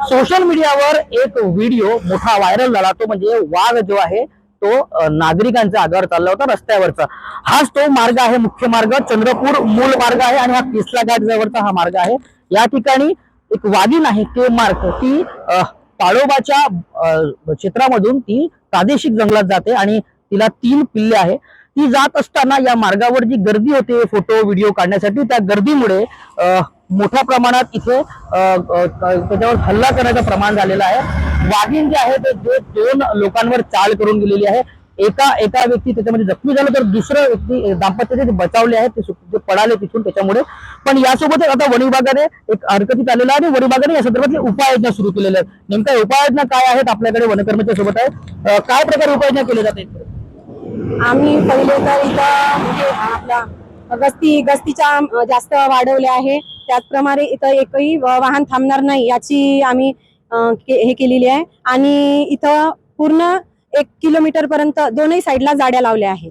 Social मीडियावर एक video मोठा व्हायरल झाला, तो म्हणजे वाघ जो आहे तो नागरिकांच्या आगावर चालला होता रस्त्यावरचा। हाच तो मार्ग आहे, मुख्य मार्ग चंद्रपूर मूल मार्ग आहे आणि हा किसला घाट जवळचा हा मार्ग आहे। या ठिकाणी एक वाघीण आहे के मार्क, ती ताडोबाच्या क्षेत्रामधून ती प्रादेशिक जंगलात जाते आणि तिला 3 पिल्ले आहे। ती जात असताना या मार्गावर जी गर्दी होते फोटो व्हिडिओ काढण्यासाठी, त्या गर्दीमुळे मोठ्या प्रमाणात इथे त्याच्यावर हल्ला करण्याचं प्रमाण झालेलं आहे। वाघीण जे आहे ते 2 लोकांवर चाल करून गेलेली आहे। एका व्यक्ती त्याच्यामध्ये जखमी झाला, तर दुसरं व्यक्ती दाम्पत्य जे बचावले आहेत ते पळाले तिथून त्याच्यामुळे। पण यासोबतच आता वन विभागाने एक हरकतीत आलेला आहे आणि वन विभागाने या संदर्भातली उपाययोजना सुरू केलेल्या आहेत। नेमक्या उपाययोजना काय आहेत आपल्याकडे वनकर्मच्या सोबत आहे, काय प्रकारे उपाययोजना केल्या जाते? आम्ही पहिले तर इथं म्हणजे आपला गस्तीच्या जास्त वाढवले आहे। त्याचप्रमाणे इथं एकही वाहन थांबणार नाही याची आम्ही हे केलेली आहे आणि इथं पूर्ण 1 किलोमीटर पर्यंत दोन्ही साईडला जाड्या लावल्या आहेत।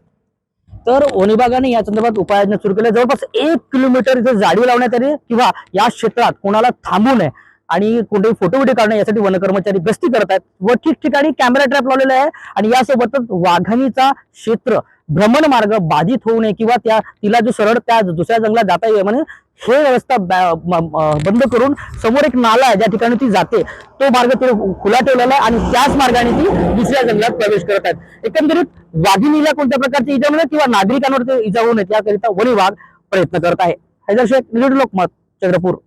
तर वन विभागाने या संदर्भात उपाययोजना सुरू केल्या। जवळपास 1 किलोमीटर इथे जाडी लावण्यात आली किंवा या क्षेत्रात कोणाला थांबू नये आणि कोणतेही फोटो व्हिडिओ काढणे यासाठी वन कर्मचारी गस्ती करत आहेत व ठिकठिकाणी कॅमेरा ट्रॅप लावलेला आहे। आणि यासोबतच वाघाणीचा क्षेत्र भ्रमण मार्ग बाधित होऊ नये किंवा तिला जो सरळ त्या दुसऱ्या जंगलात जाता येईल म्हणून हे रस्ता बंद करून समोर एक नाला आहे ज्या ठिकाणी ती जाते, तो मार्ग ते खुला ठेवलेला आहे आणि त्याच मार्गाने ती दुसऱ्या जंगलात प्रवेश करत आहेत। एकंदरीत वाघिणीला कोणत्या प्रकारची इजा होऊ नये किंवा नागरिकांवर इजा होऊ नये याकरिता वन विभाग प्रयत्न करत आहे। हैदर शेख, लोकमत, चंद्रपूर।